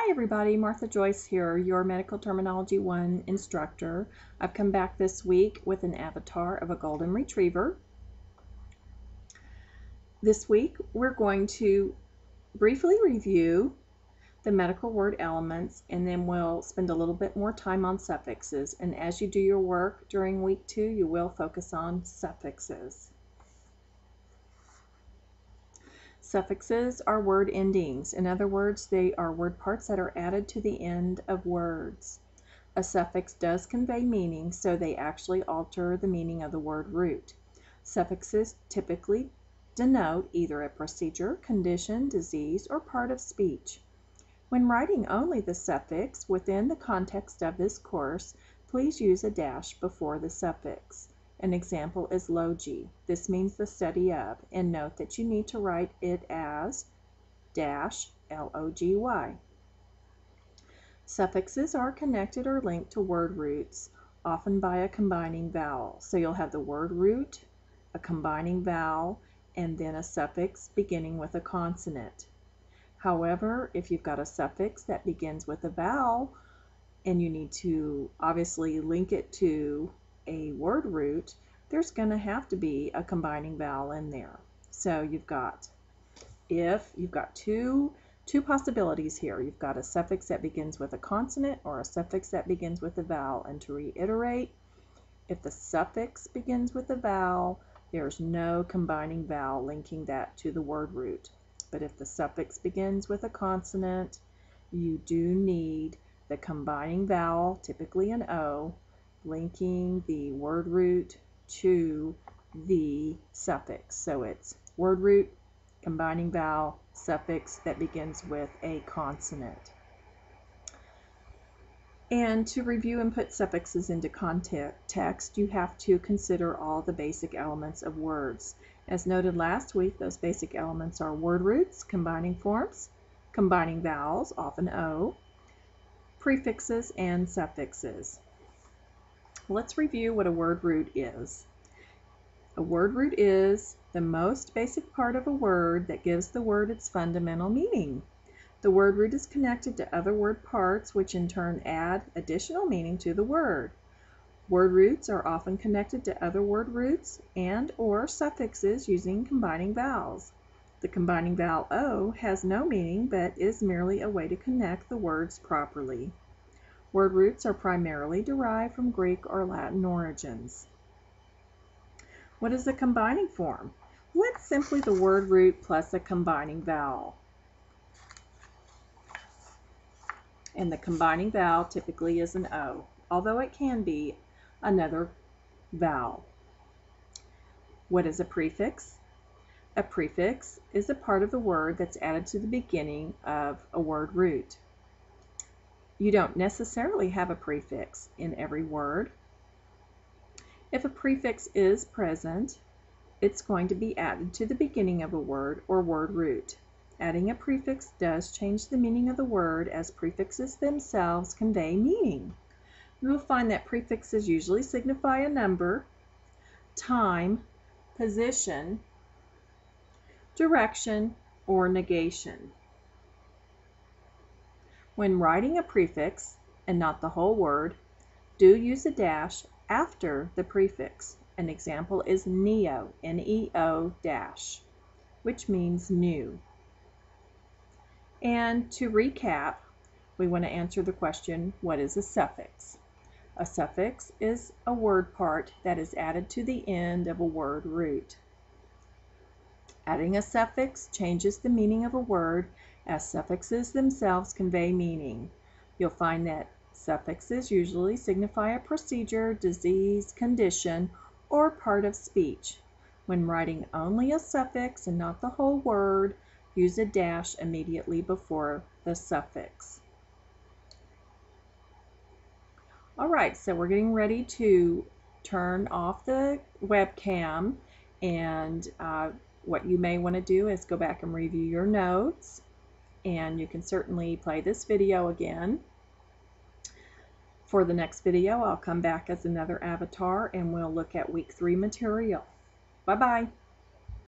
Hi everybody, Martha Joyce here, your Medical Terminology 1 instructor. I've come back this week with an avatar of a golden retriever. This week we're going to briefly review the medical word elements, and then we'll spend a little bit more time on suffixes. And as you do your work during week 2, you will focus on suffixes. Suffixes are word endings. In other words, they are word parts that are added to the end of words. A suffix does convey meaning, so they actually alter the meaning of the word root. Suffixes typically denote either a procedure, condition, disease, or part of speech. When writing only the suffix within the context of this course, please use a dash before the suffix. An example is logy. This means the study of, and note that you need to write it as dash L-O-G-Y. Suffixes are connected or linked to word roots, often by a combining vowel. So you'll have the word root, a combining vowel, and then a suffix beginning with a consonant. However, if you've got a suffix that begins with a vowel, and you need to obviously link it to a word root, there's going to have to be a combining vowel in there. So you've got two possibilities here. You've got a suffix that begins with a consonant or a suffix that begins with a vowel. And to reiterate, if the suffix begins with a vowel, there's no combining vowel linking that to the word root. But if the suffix begins with a consonant, you do need the combining vowel, typically an O, linking the word root to the suffix. So it's word root, combining vowel, suffix that begins with a consonant. And to review and put suffixes into context, you have to consider all the basic elements of words. As noted last week, those basic elements are word roots, combining forms, combining vowels, often O, prefixes, and suffixes. Let's review what a word root is. A word root is the most basic part of a word that gives the word its fundamental meaning. The word root is connected to other word parts, which in turn add additional meaning to the word. Word roots are often connected to other word roots and/or suffixes using combining vowels. The combining vowel O has no meaning but is merely a way to connect the words properly. Word roots are primarily derived from Greek or Latin origins. What is a combining form? Well, it's simply the word root plus a combining vowel. And the combining vowel typically is an O, although it can be another vowel. What is a prefix? A prefix is a part of the word that's added to the beginning of a word root. You don't necessarily have a prefix in every word. If a prefix is present, it's going to be added to the beginning of a word or word root. Adding a prefix does change the meaning of the word, as prefixes themselves convey meaning. You will find that prefixes usually signify a number, time, position, direction, or negation. When writing a prefix, and not the whole word, do use a dash after the prefix. An example is neo, N-E-O dash, which means new. And to recap, we want to answer the question, what is a suffix? A suffix is a word part that is added to the end of a word root. Adding a suffix changes the meaning of a word, as suffixes themselves convey meaning. You'll find that suffixes usually signify a procedure, disease, condition, or part of speech. When writing only a suffix and not the whole word, use a dash immediately before the suffix. Alright, so we're getting ready to turn off the webcam, and what you may want to do is go back and review your notes, and you can certainly play this video again. For the next video, I'll come back as another avatar and we'll look at week 3 material. Bye-bye.